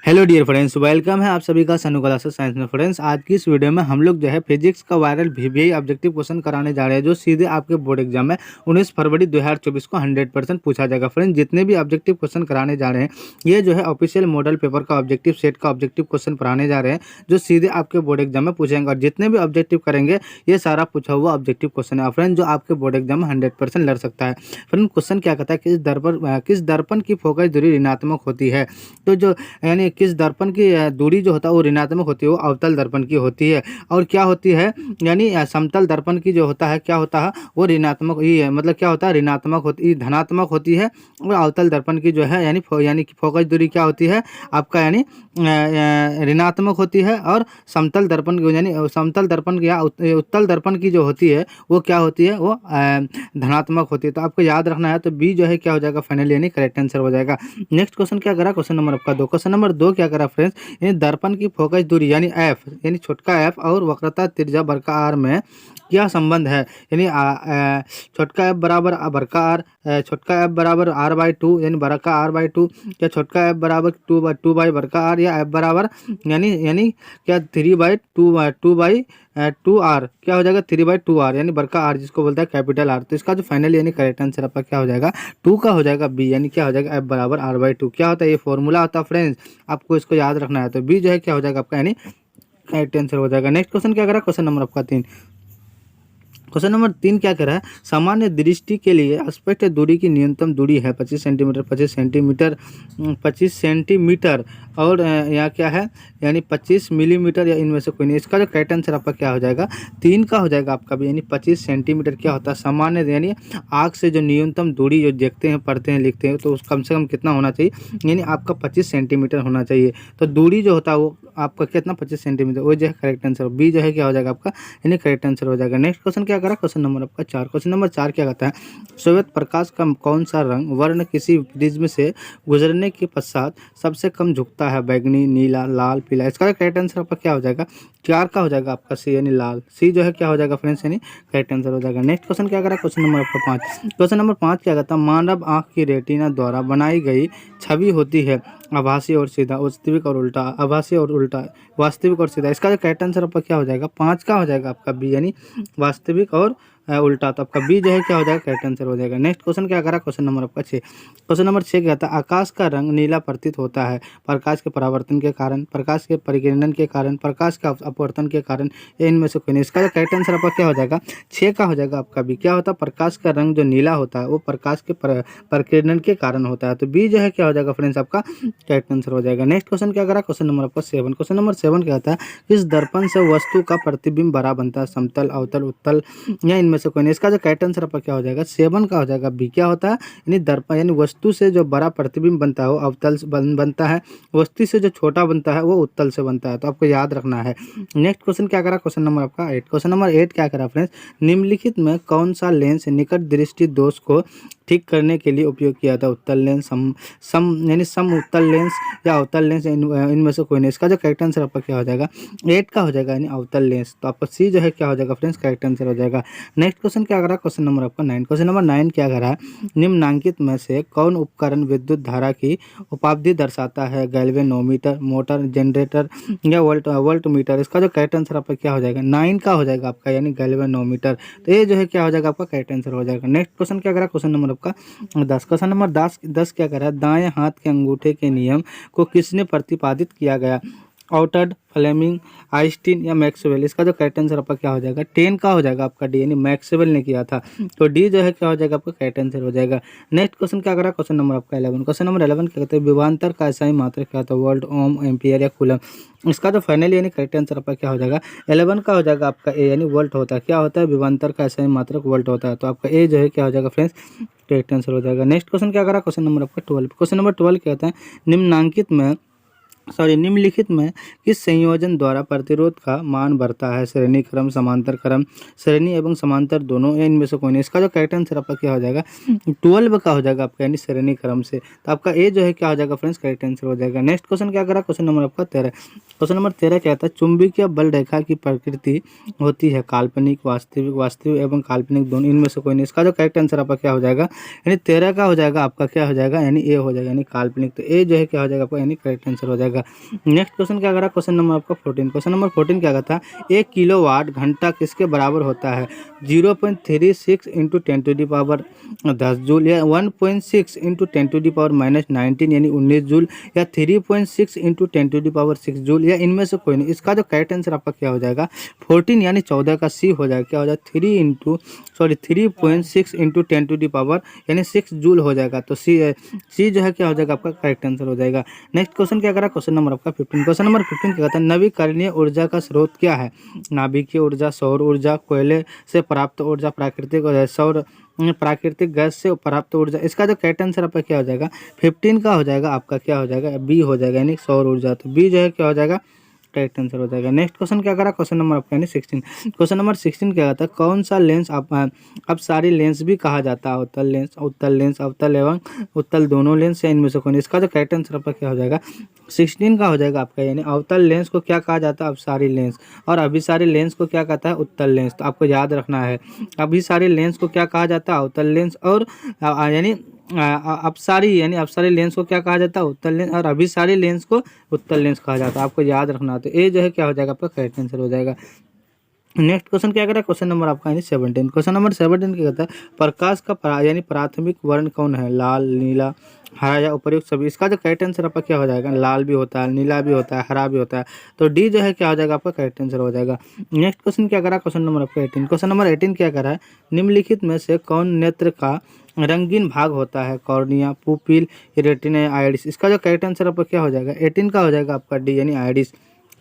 Hello dear friends, welcome है आप सभी का सनु क्लासेस साइंस में। फ्रेंड्स, आज की इस वीडियो में हम लोग जो है फिजिक्स का वायरल वीवीआई ऑब्जेक्टिव क्वेश्चन कराने जा रहे हैं, जो सीधे आपके बोर्ड एग्जाम में 19 फरवरी 2024 को 100% पूछा जाएगा। फ्रेंड्स, जितने भी ऑब्जेक्टिव क्वेश्चन कराने जा रहे हैं, ये जो है ऑफिशियल मॉडल पेपर का ऑब्जेक्टिव सेट का ऑब्जेक्टिव क्वेश्चन पढ़ाने जा रहे हैं, जो सीधे आपके बोर्ड एग्जाम में पूछेंगे। और जितने भी ऑब्जेक्टिव करेंगे, ये सारा पूछा हुआ ऑब्जेक्टिव क्वेश्चन है फ्रेंड्स, जो आपके बोर्ड एग्जाम में 100% लड़ सकता है। फ्रेंड, क्वेश्चन क्या कहता है, किस दर्पण की फोकस दूरी ऋणात्मक होती है। तो जो यानी किस दर्पण की दूरी जो होता है वो ऋणात्मक होती है, वो अवतल दर्पण की होती है। और क्या होती है, यानी समतल दर्पण की जो होता है, क्या होता है, वो ऋणात्मक ही है। मतलब क्या होता है, ऋणात्मक होती, धनात्मक होती है। और अवतल दर्पण की जो है यानी कि फोकस दूरी क्या होती है आपका, यानी ऋणात्मक होती है। और समतल दर्पण की यानी समतल दर्पण या उत्तल दर्पण की जो होती है वो क्या होती है, वो धनात्मक होती है। तो आपको याद रखना है। तो बी जो है क्या हो जाएगा फाइनली, यानी करेक्ट आंसर हो जाएगा। नेक्स्ट क्वेश्चन क्या करा, क्वेश्चन नंबर आपका 2। क्वेश्चन नंबर 2 क्या करा फ्रेंड्स, यानी दर्पण की फोकस दूरी यानी एफ, यानी छोटका एफ और वक्रता त्रिज्या बड़का आर में क्या संबंध है। यानी छोटका एफ बराबर बड़का आर, छोटका एफ बराबर आर बाई टू, यानी बड़का आर बाई टू, या छोटका एफ बराबर टू बाई बड़का आर, या एफ बराबर यानी क्या 3/2 क्या हो जाएगा, 3/2 यानी बड़का आर जिसको बोलता है कैपिटल आर। तो इसका जो फाइनल यानी करेक्ट आंसर आपका क्या हो जाएगा, 2 का हो जाएगा बी, यानी क्या हो जाएगा एफ बराबर r/2। क्या होता है, ये फॉर्मूला होता है फ्रेंड्स, आपको इसको याद रखना है। तो बी जो है क्या हो जाएगा आपका, यानी करेक्ट आंसर हो जाएगा। नेक्स्ट क्वेश्चन क्या करा, क्वेश्चन नंबर आपका 3। क्वेश्चन नंबर 3 क्या कह रहा है, सामान्य दृष्टि के लिए स्पष्ट दूरी की न्यूनतम दूरी है 25 सेंटीमीटर, 25 सेंटीमीटर और यहाँ क्या है, यानी 25 मिलीमीटर, या इनमें से कोई नहीं। इसका जो करेक्ट आंसर आपका क्या हो जाएगा, 3 का हो जाएगा आपका भी, यानी 25 सेंटीमीटर क्या होता है सामान्य, यानी आँख से जो न्यूनतम दूरी जो देखते हैं, पढ़ते हैं, लिखते हैं, तो उस कम से कम कितना होना चाहिए, यानी आपका 25 सेंटीमीटर होना चाहिए। तो दूरी जो होता है वो आपका कितना, 25 सेंटीमीटर, वो जो है करेक्ट आंसर। बी जो है क्या हो जाएगा आपका, यानी करेक्ट आंसर हो जाएगा। नेक्स्ट क्वेश्चन क्या करा, क्वेश्चन नंबर आपका 4। क्वेश्चन नंबर 4 क्या कहता है, श्वेत प्रकाश का कौन सा रंग वर्ण किसी प्रिज्म से गुजरने के पश्चात सबसे कम झुकता है, बैगनी, नीला, लाल, पीला। इसका करेक्ट आंसर आपका क्या हो जाएगा, 4 का हो जाएगा आपका सी, यानी लाल। सी जो है क्या हो जाएगा फ्रेंड्स, यानी करेक्ट आंसर हो जाएगा। नेक्स्ट क्वेश्चन क्या करा, क्वेश्चन नंबर आपका 5। क्वेश्चन नंबर 5 क्या कहता है, मानव आँख की रेटिना द्वारा बनाई गई छवि होती है आभासी और सीधा, वास्तविक और उल्टा, आभासी और उल्टा, वास्तविक और सीधा। इसका जो करेक्ट आंसर आपका क्या हो जाएगा, 5 का हो जाएगा आपका बी, यानी वास्तविक और उल्टा। तो आपका बी जो है क्या हो जाएगा, करेक्ट आंसर हो जाएगा। नेक्स्ट क्वेश्चन क्या करा, क्वेश्चन नंबर आपका 6। क्वेश्चन नंबर 6 क्या था, आकाश का रंग नीला प्रतीत होता है प्रकाश के परावर्तन के कारण, प्रकाश के परिकिरण के कारण, प्रकाश का अपवर्तन के कारण, या इनमें से कोई नहीं। इसका जो करेक्ट आंसर आपका क्या हो जाएगा, 6 का हो जाएगा आपका बी। क्या होता है, प्रकाश का रंग जो नीला होता है वो प्रकाश के परिकिरण के कारण होता है। तो बी जो है क्या हो जाएगा फ्रेंड्स, आपका करेक्ट आंसर हो जाएगा। नेक्स्ट क्वेश्चन क्या करा, क्वेश्चन नंबर आपका 7। क्वेश्चन नंबर 7 क्या होता है, किस दर्पण से वस्तु का प्रतिबिंब बड़ा बनता है, समतल, अवतल, उत्तल, या इनमें से कोई नहीं। इसका जो करेक्ट आंसर आपका क्या हो जाएगा, 7 का हो जाएगा बी। क्या होता है, यानी दर्पण यानी वस्तु से जो बड़ा प्रतिबिंब बनता है वो अवतल से बनता है, वस्तु से जो छोटा बनता है वो उत्तल से बनता है। तो आपको याद रखना है। नेक्स्ट क्वेश्चन क्या करा, क्वेश्चन नंबर आपका 8। क्वेश्चन नंबर 8 क्या करा फ्रेंड्स, निम्नलिखित में कौन सा लेंस निकट दृष्टि दोष को ठीक करने के लिए उपयोग किया था, उत्तल लेंस, यानी सम उत्तल लेंस, या अवतल लेंस, इनमें से कोई नहीं। इसका जो करेक्ट आंसर आपका क्या हो जाएगा, 8 का हो जाएगा, यानी अवतल लेंस। तो आपका सी जो है क्या हो जाएगा फ्रेंड्स, करेक्ट आंसर हो जाएगा। नेक्स्ट क्वेश्चन क्या करा, क्वेश्चन नंबर आपका 9। क्वेश्चन नंबर 9 क्या करा, निम्नलिखित में से कौन उपकरण विद्युत धारा की उपाधि दर्शाता है, गैल्वेनोमीटर, मोटर, जनरेटर, या वोल्ट मीटर। इसका जो करेक्ट आंसर आपका क्या हो जाएगा, 9 का हो जाएगा आपका, यानी गैल्वेनोमीटर। तो ये जो है क्या हो जाएगा आपका करेक्ट आंसर हो जाएगा। नेक्स्ट क्वेश्चन क्या करा, क्वेश्चन नंबर आपका 10। क्वेश्चन नंबर 10 क्या करा, दाएं हाथ के अंगूठे के नियम को किसने प्रतिपादित किया गया, आउटर्ड, फ्लेमिंग, आइंस्टीन, या मैक्सवेल। इसका जो करेक्ट आंसर आपका क्या हो जाएगा, 10 का हो जाएगा आपका डी, यानी मैक्सवेल ने किया था। तो डी जो है क्या हो जाएगा आपका करेक्ट आंसर हो जाएगा। नेक्स्ट क्वेश्चन क्या करा, क्वेश्चन नंबर आपका 11। क्वेश्चन नंबर 11 क्या कहते हैं, विभवांतर का SI मात्रक क्या होता है, वोल्ट, ओम, एम्पियर, या कूलम। इसका जो फाइनल यानी करेक्ट आंसर आपका क्या हो जाएगा, 11 का हो जाएगा आपका ए, यानी वोल्ट होता है। क्या होता है, विभवांतर का SI मात्रक वोल्ट होता है। तो आपका ए जो है क्या हो जाएगा फ्रेंड्स, करेक्ट आंसर हो जाएगा। नेक्स्ट क्वेश्चन क्या करा, क्वेश्चन नंबर आपका 12। क्वेश्चन नंबर 12 क्या होता है, निम्नलिखित में किस संयोजन द्वारा प्रतिरोध का मान बढ़ता है, श्रेणी क्रम, समांतर क्रम, श्रेणी एवं समांतर दोनों, या इनमें से कोई नहीं। इसका जो करेक्ट आंसर आपका क्या हो जाएगा, 12 का हो जाएगा आपका, यानी श्रेणी क्रम से। तो आपका ए जो है क्या हो जाएगा फ्रेंड्स, करेक्ट आंसर हो जाएगा। नेक्स्ट क्वेश्चन क्या करा, क्वेश्चन नंबर आपका 13। क्वेश्चन नंबर 13 क्या होता है, चुंबकीय बल रेखा की प्रकृति होती है काल्पनिक, वास्तविक, वास्तविक एवं काल्पनिक दोनों, इनमें से कोई नहीं। इसका जो करेक्ट आंसर आपका क्या हो जाएगा, यानी 13 का हो जाएगा आपका क्या हो जाएगा, यानी ए हो जाएगा, यानी काल्पनिक। तो ए जो है क्या हो जाएगा आपका, यानी करेक्ट आंसर हो जाएगा। जाएगा। नेक्स्ट क्वेश्चन क्या करा, क्वेश्चन नंबर आपका 14। क्वेश्चन नंबर 14 क्या कहता है, 1 किलोवाट घंटा किसके बराबर होता है, 0.36 इंटू 10 जूल, या 1.6 इंटू 10⁻⁻19 यानी 19 जूल, या 3.6 इंटू 10⁻6 जूल, या इनमें से कोई नहीं। इसका जो करेक्ट आंसर आपका क्या हो जाएगा, 14 यानी 14 का सी हो जाएगा, क्या हो जाएगा 3.6 इंटू 10 यानी 6 जूल हो जाएगा। तो सी जो है क्या हो जाएगा आपका करेक्ट आंसर हो जाएगा। नेक्स्ट क्वेश्चन क्या करा, क्वेश्चन नंबर आपका 15। क्वेश्चन नंबर 15 क्या कहता है, नवीकरणीय ऊर्जा का स्रोत क्या है, नाभिकीय ऊर्जा, सौर ऊर्जा, कोयले से प्राप्त ऊर्जा, प्राकृतिक गैस से प्राप्त ऊर्जा। इसका जो करेक्ट आंसर आपका क्या हो जाएगा, 15 का हो जाएगा आपका क्या हो जाएगा, बी हो जाएगा यानी सौर ऊर्जा। तो बी जो है क्या हो जाएगा करेक्ट आंसर हो जाएगा। नेक्स्ट क्वेश्चन क्या करा, क्वेश्चन नंबर आपका यानी 16। क्वेश्चन नंबर 16 क्या कहता है, कौन सा लेंस अब सारी लेंस भी कहा जाता है, उत्तल लेंस, अवतल एवं उत्तल दोनों लेंस, या इनमें से कौन। इसका जो करेक्ट आंसर आपका क्या हो जाएगा, 16 का हो जाएगा आपका, यानी अवतल लेंस को क्या कहा जाता है, अभिसारी लेंस, और अभिसारी लेंस को क्या कहता है, उत्तल लेंस। तो आपको याद रखना है, अभिसारी लेंस को क्या कहा जाता है, अवतल लेंस, और यानी अपसारी लेंस को क्या कहा जाता है, उत्तल लेंस, और अभिसारी लेंस को उत्तल लेंस कहा जाता है। आपको याद रखना। तो ये जो है क्या हो जाएगा आपका करेक्ट आंसर हो जाएगा। नेक्स्ट क्वेश्चन क्या करें, क्वेश्चन नंबर आपका यानी 17। क्वेश्चन नंबर 17 क्या कहता है, प्रकाश का यानी प्राथमिक वर्ण कौन है, लाल, नीला, हरा, या उपर्युक्त सभी। इसका जो करेक्ट आंसर आपका क्या हो जाएगा, लाल भी होता है, नीला भी होता है, हरा भी होता है। तो डी जो है क्या हो जाएगा आपका करेक्ट आंसर हो जाएगा। नेक्स्ट क्वेश्चन क्या करा, क्वेश्चन नंबर आपका 18। क्वेश्चन नंबर 18 क्या करा है, निम्नलिखित में से कौन नेत्र का रंगीन भाग होता है, कॉर्निया, पुपिल, रेटिना, या आइरिस। इसका जो करेक्ट आंसर आपका क्या हो जाएगा, 18 का हो जाएगा आपका डी यानी आइरिस।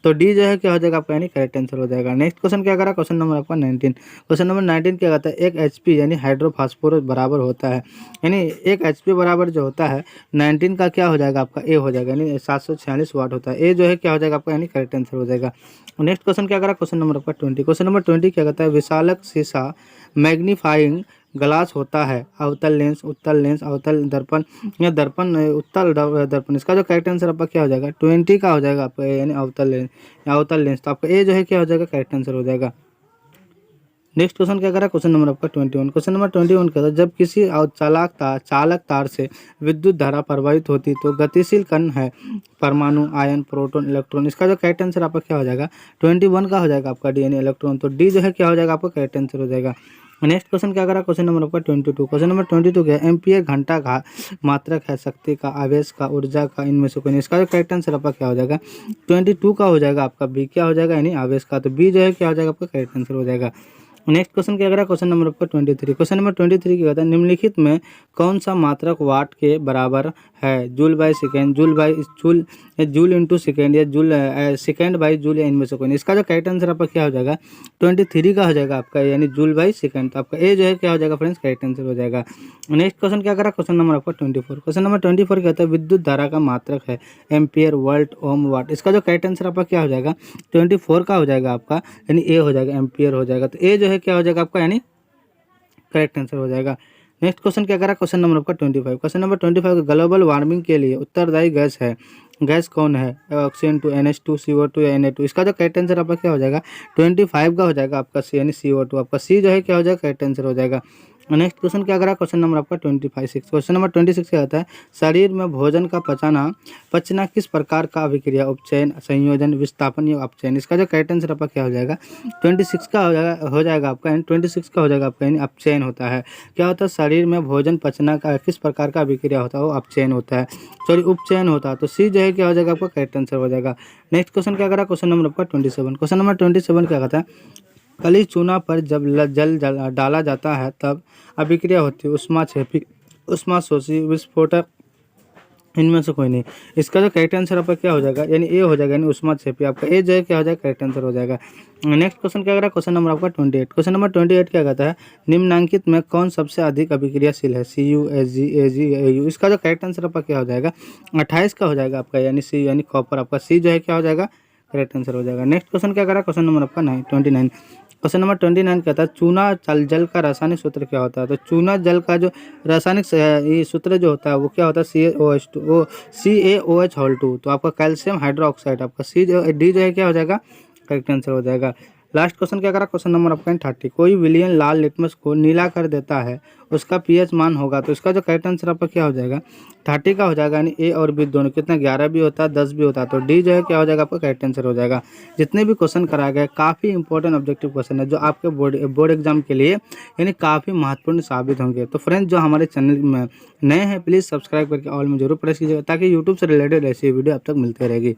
तो डी जो है क्या हो जाएगा आपका यानी करेक्ट आंसर हो जाएगा। नेक्स्ट क्वेश्चन क्या करा, क्वेश्चन नंबर आपका 19। क्वेश्चन नंबर 19 क्या कहता है, 1 HP यानी हाइड्रोफास्फोरस बराबर होता है, यानी 1 HP बराबर जो होता है 19 का क्या हो जाएगा आपका ए हो जाएगा, यानी 746 वाट होता है। ए जो है क्या हो जाएगा आपका यानी करेक्ट आंसर हो जाएगा। नेक्स्ट क्वेश्चन क्या करा, क्वेश्चन नंबर आपका 20। क्वेश्चन नंबर 20 क्या कहता है, विशालक शीशा मैग्नीफाइंग ग्लास होता है, अवतल लेंस, उत्तल लेंस, अवतल दर्पण, या दर्पण उत्तल दर्पण। इसका जो करेक्ट आंसर आपका क्या हो जाएगा, 20 का हो जाएगा आपका यानी अवतल लेंस। तो आपका ए जो है क्या हो जाएगा करेक्ट आंसर हो जाएगा। नेक्स्ट क्वेश्चन क्या करा, क्वेश्चन नंबर आपका 21। क्वेश्चन नंबर 21 कहता है, जब किसी चालक तार से विद्युत धारा प्रवाहित होती तो गतिशील कण है, परमाणु, आयन, प्रोटॉन, इलेक्ट्रॉन। इसका जो करेक्ट आंसर आपका क्या हो जाएगा, 21 का हो जाएगा आपका डी यानी इलेक्ट्रॉन। तो डी जो है क्या हो जाएगा आपका करेक्ट आंसर हो जाएगा। नेक्स्ट क्वेश्चन क्या करा, क्वेश्चन नंबर आपका 22। क्वेश्चन नंबर 22 क्या है, एम्पियर घंटा का मात्रक है, शक्ति का, आवेश का, ऊर्जा का, इनमें से कोई नहीं। इसका जो करेक्ट आंसर आपका क्या हो जाएगा, 22 का हो जाएगा आपका बी क्या हो जाएगा यानी आवेश का। तो बी जो है क्या हो जाएगा आपका करेक्ट आंसर हो जाएगा। नेक्स्ट क्वेश्चन क्या करा, क्वेश्चन नंबर आपका 23। क्वेश्चन नंबर 23 क्या कहता है, निम्नलिखित में कौन सा मात्रक वाट के बराबर है, joule by second, joule into second, या जूल सेकेंड बाई जूल, या इनमें से कोई नहीं। इसका जो करेक्ट आंसर आपका क्या हो जाएगा, 23 का हो जाएगा आपका यानी जूल बाई सेकेंड। तो आपका ए जो है क्या हो जाएगा फ्रेंड्स करेक्ट आंसर हो जाएगा। नेक्स्ट क्वेश्चन क्या करा, क्वेश्चन नंबर आपका 24। क्वेश्चन नंबर 24 कहता है, विद्युत धारा का मात्रक है, एम्पियर, वोल्ट, ओम, वाट। इसका जो करेक्ट आंसर आपका क्या हो जाएगा, 24 का हो जाएगा आपका यानी ए हो जाएगा, एम्पियर हो जाएगा। तो ए जो है क्या हो जाएगा आपका यानी करेक्ट आंसर हो जाएगा। नेक्स्ट क्वेश्चन क्या करा, क्वेश्चन नंबर आपका 25। क्वेश्चन नंबर 25 ग्लोबल वार्मिंग के लिए उत्तरदायी गैस है, गैस कौन है, ऑक्सीजन, टू NH2, CO2, या Na2। इसका जो करेक्ट आंसर आपका क्या हो जाएगा, 25 का हो जाएगा आपका सी यानी CO2। आपका सी जो है क्या हो जाएगा करेक्ट आंसर हो जाएगा। नेक्स्ट क्वेश्चन क्या करा, क्वेश्चन नंबर आपका 26। क्वेश्चन नंबर 26 क्या आता है, शरीर में भोजन का पचना किस प्रकार का अभिक्रिया, उपचयन, संयोजन, विस्थापन, या अपचयन। इसका जो करेक्ट आंसर आपका क्या हो जाएगा, 26 का हो जाएगा आपका यानी 26 का हो जाएगा आपका यानी अपचयन होता है। क्या होता है, शरीर में भोजन पचना का किस प्रकार का अभिक्रिया होता है, वो अपचयन होता है, सॉरी उपचयन होता है। तो सी जो है क्या हो जाएगा आपका करेक्ट आंसर हो जाएगा। नेक्स्ट क्वेश्चन क्या करा, क्वेश्चन नंबर आपका 27। क्वेश्चन नंबर 27 क्या कहता है, कली चूना पर जब जल डाला जाता है तब अभिक्रिया होती है, उष्माक्षेपी, उष्माशोषी, विस्फोटक, इनमें से कोई नहीं। इसका जो करेक्ट आंसर आपका क्या हो जाएगा यानी ए हो जाएगा यानी उष्माक्षेपी। आपका ए जो है क्या हो जाएगा करेक्ट आंसर हो जाएगा। नेक्स्ट क्वेश्चन क्या करा, क्वेश्चन नंबर आपका 28। क्वेश्चन नंबर 28 क्या कहता है, निम्नांकित में कौन सबसे अधिक अभिक्रियाशील है, Cu, Ag, Ag, Au। इसका जो करेक्ट आंसर आपका क्या हो जाएगा, 28 का हो जाएगा आपका यानी सी यानी कॉपर। आपका सी जो है क्या हो जाएगा करेक्ट आंसर हो जाएगा। नेक्स्ट क्वेश्चन क्या करा, क्वेश्चन नंबर आपका 29। क्वेश्चन नंबर 29 कहता है, चूना जल का रासायनिक सूत्र क्या होता है। तो चूना जल का जो रासायनिक ये सूत्र जो होता है वो क्या होता है, CaOH2। तो आपका कैल्शियम हाइड्रोक्साइड। आपका डी जो है क्या हो जाएगा करेक्ट आंसर हो जाएगा। लास्ट क्वेश्चन क्या करा, क्वेश्चन नंबर आपका 30, कोई विलियन लाल लिटमस को नीला कर देता है, उसका पीएच मान होगा। तो इसका जो करेक्ट आंसर आपका क्या हो जाएगा, 30 का हो जाएगा, यानी ए और बी दोनों कितना 11 भी होता है 10 भी होता है, तो डी जो है क्या हो जाएगा आपका करेक्ट आंसर हो जाएगा। जितने भी क्वेश्चन कराए गए काफ़ी इंपॉर्टेंट ऑब्जेक्टिव क्वेश्चन है जो आपके बोर्ड एग्जाम के लिए यानी काफ़ी महत्वपूर्ण साबित होंगे। तो फ्रेंड्स जो हमारे चैनल में नए हैं प्लीज़ सब्सक्राइब करके ऑल में जरूर प्रेस कीजिएगा ताकि यूट्यूब से रिलेटेड ऐसी वीडियो अब तक मिलते रहेगी।